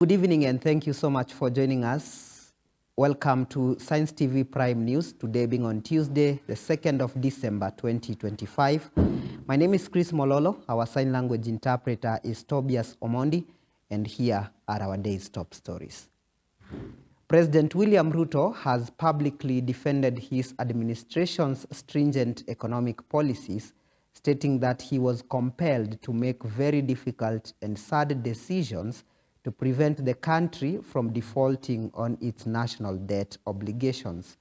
Good evening and thank you so much for joining us. Welcome to Science TV Prime News, today being on Tuesday, the 2nd of December 2025. My name is Chris Mololo. Our sign language interpreter is Tobias Omondi, and here are our day's top stories. President William Ruto has publicly defended his administration's stringent economic policies, stating that he was compelled to make very difficult and sad decisions to prevent the country from defaulting on its national debt obligations.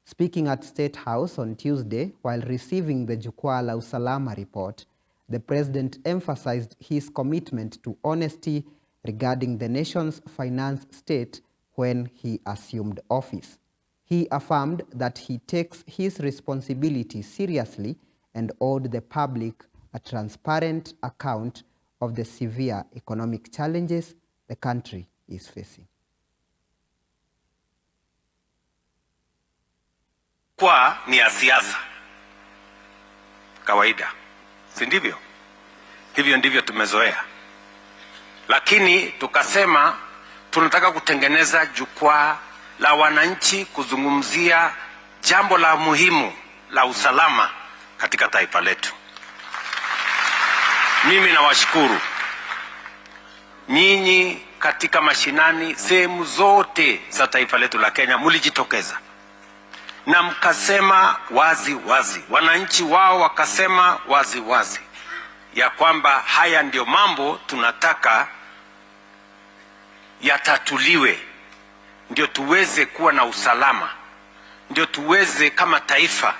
Speaking at State House on Tuesday while receiving the Jukwaa la Usalama report, the president emphasized his commitment to honesty regarding the nation's finance state when he assumed office. He affirmed that he takes his responsibility seriously and owed the public a transparent account of the severe economic challenges the country is facing. Kwa ni ya siasa kawaida, si ndivyo? Hivyo ndivyo tumezoea, lakini tukasema tunataka kutengeneza jukwaa la wananchi kuzungumzia jambo la muhimu la usalama katika taifa letu. Mimi nawashukuru nyinyi katika mashinani, sehemu zote za taifa letu la Kenya, mulijitokeza na mkasema wazi wazi, wananchi wao wakasema wazi wazi ya kwamba haya ndio mambo tunataka yatatuliwe, ndio tuweze kuwa na usalama, ndio tuweze kama taifa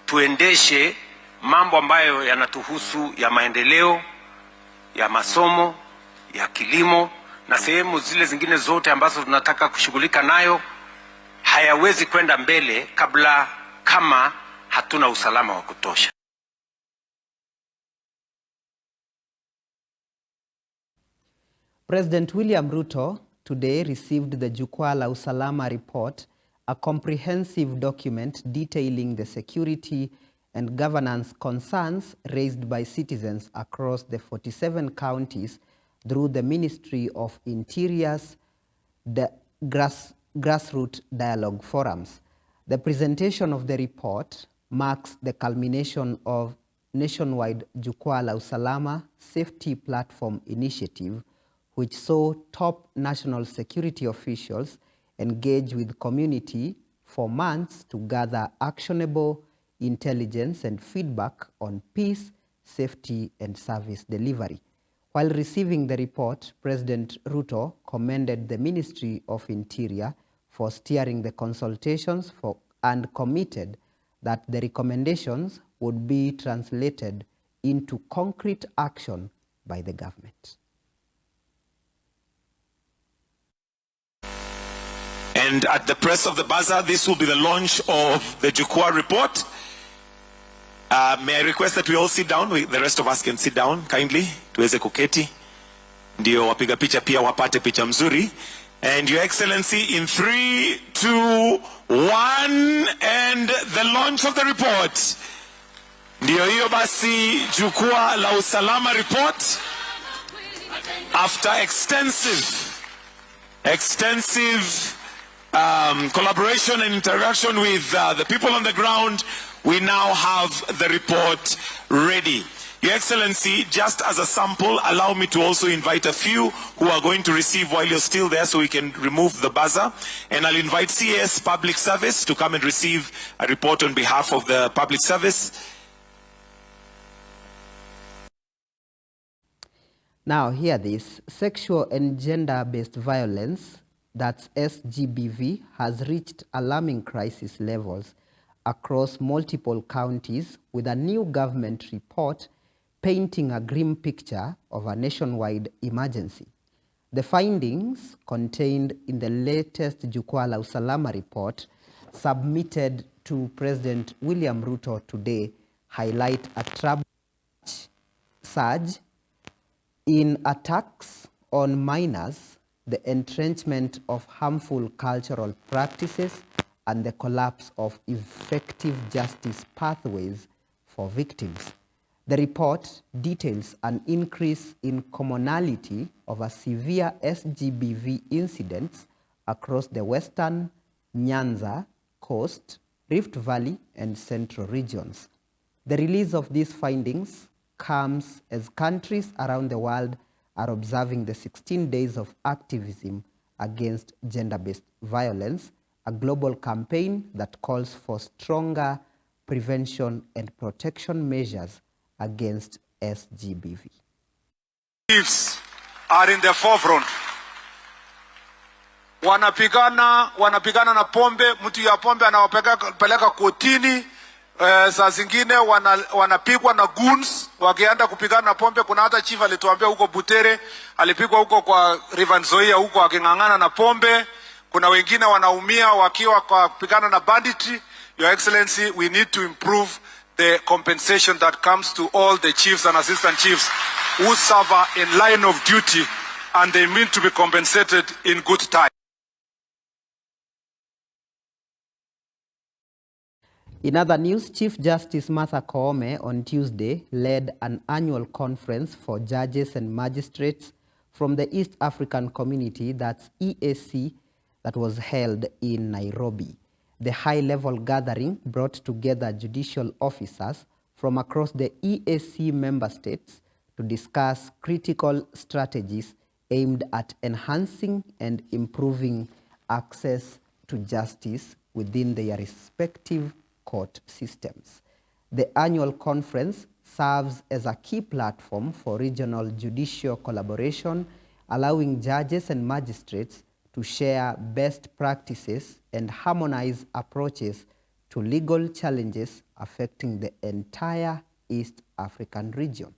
tuendeshe mambo ambayo yanatuhusu ya maendeleo, ya masomo, ya kilimo na sehemu zile zingine zote ambazo tunataka kushughulika nayo. Hayawezi kwenda mbele kama hatuna usalama wa kutosha. President William Ruto today received the Jukwaa la Usalama report, a comprehensive document detailing the security and governance concerns raised by citizens across the 47 counties through the Ministry of Interior's grassroots dialogue forums. The presentation of the report marks the culmination of nationwide Jukwaa la Usalama Safety Platform Initiative, which saw top national security officials engage with community for months to gather actionable intelligence and feedback on peace, safety, and service delivery. While receiving the report, President Ruto commended the Ministry of Interior for steering the consultations and committed that the recommendations would be translated into concrete action by the government. And at the press of the bazaar, this will be the launch of the Jukwaa report. May I request that we all sit down? The rest of us can sit down kindly. Tuweze kuketi. Ndio wapiga picha pia wapate picha mzuri. And Your Excellency, in 3, 2, 1, and the launch of the report. Ndio hiyo basi, Jukwaa la Usalama report. After extensive collaboration and interaction with the people on the ground, we now have the report ready. Your Excellency, just as a sample, allow me to also invite a few who are going to receive while you're still there so we can remove the buzzer. And I'll invite CS Public Service to come and receive a report on behalf of the public service. Now hear this. Sexual and gender-based violence, that's SGBV, has reached alarming crisis levels across multiple counties, with a new government report painting a grim picture of a nationwide emergency. The findings contained in the latest Jukwaa la Usalama report submitted to President William Ruto today highlight a troubling surge in attacks on minors, the entrenchment of harmful cultural practices, and the collapse of effective justice pathways for victims. The report details an increase in commonality of a severe SGBV incidents across the Western, Nyanza, Coast, Rift Valley, and Central regions. The release of these findings comes as countries around the world are observing the 16 days of activism against gender-based violence, a global campaign that calls for stronger prevention and protection measures against SGBV. Chiefs are in the forefront. Wanapigana na pombe, mtu ya pombe anawapeleka kotini. Saa zingine wanapigwa na goons wakienda kupigana na pombe. Kuna hata chief alituambia huko Butere alipigwa huko kwa River Nzoia huko akingangana na pombe. Kuna wengine wanaumia wakiwa kwa kupigana na banditry. Your Excellency, we need to improve the compensation that comes to all the chiefs and assistant chiefs who serve in line of duty, and they mean to be compensated in good time. In other news, Chief Justice Martha Koome on Tuesday led an annual conference for judges and magistrates from the East African Community, that's EAC, that was held in Nairobi. The high-level gathering brought together judicial officers from across the EAC member states to discuss critical strategies aimed at enhancing and improving access to justice within their respective court systems. The annual conference serves as a key platform for regional judicial collaboration, allowing judges and magistrates to share best practices and harmonize approaches to legal challenges affecting the entire East African region.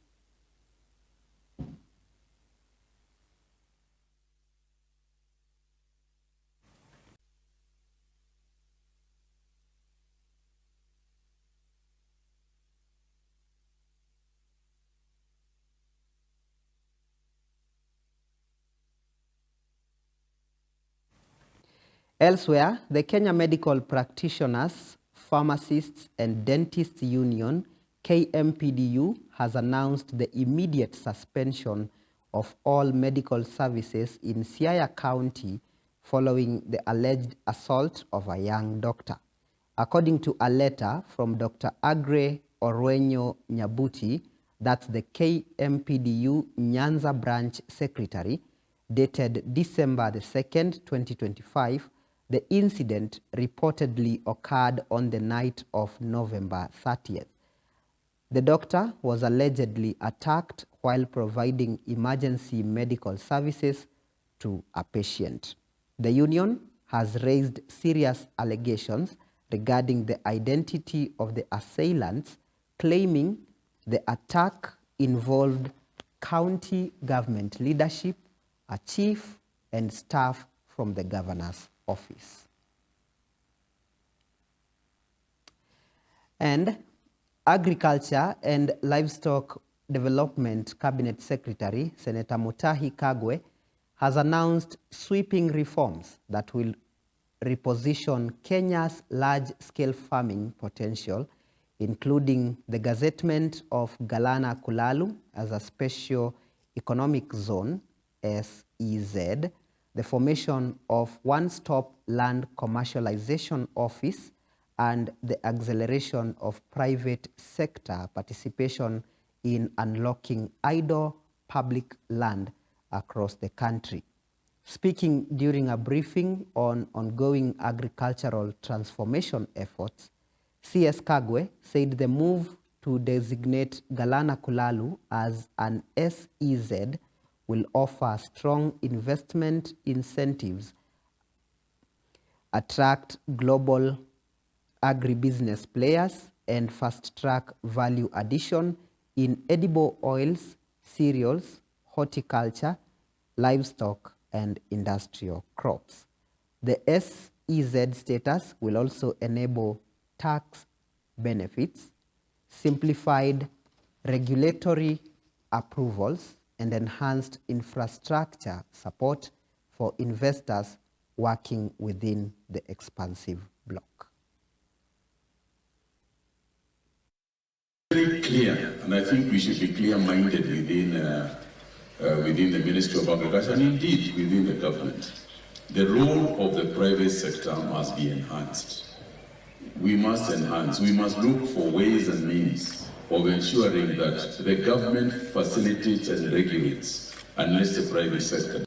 Elsewhere, the Kenya Medical Practitioners, Pharmacists and Dentists Union, KMPDU, has announced the immediate suspension of all medical services in Siaya County following the alleged assault of a young doctor. According to a letter from Dr. Agre Orwenyo Nyabuti, that's the KMPDU Nyanza Branch Secretary, dated December the 2nd, 2025, the incident reportedly occurred on the night of November 30th. The doctor was allegedly attacked while providing emergency medical services to a patient. The union has raised serious allegations regarding the identity of the assailants, claiming the attack involved county government leadership, a chief, and staff from the governor's office. And Agriculture and Livestock Development Cabinet Secretary, Senator Mutahi Kagwe, has announced sweeping reforms that will reposition Kenya's large-scale farming potential, including the gazettement of Galana Kulalu as a special economic zone, SEZ, the formation of one-stop land commercialization office, and the acceleration of private sector participation in unlocking idle public land across the country. Speaking during a briefing on ongoing agricultural transformation efforts, CS Kagwe said the move to designate Galana Kulalu as an SEZ will offer strong investment incentives, attract global agribusiness players, and fast-track value addition in edible oils, cereals, horticulture, livestock, and industrial crops. The SEZ status will also enable tax benefits, simplified regulatory approvals, and enhanced infrastructure support for investors working within the expansive bloc. very clear, and I think we should be clear-minded within the Ministry of Agriculture and indeed within the government. The role of the private sector must be enhanced. We must enhance. We must look for ways and means of ensuring that the government facilitates and regulates unless the private sector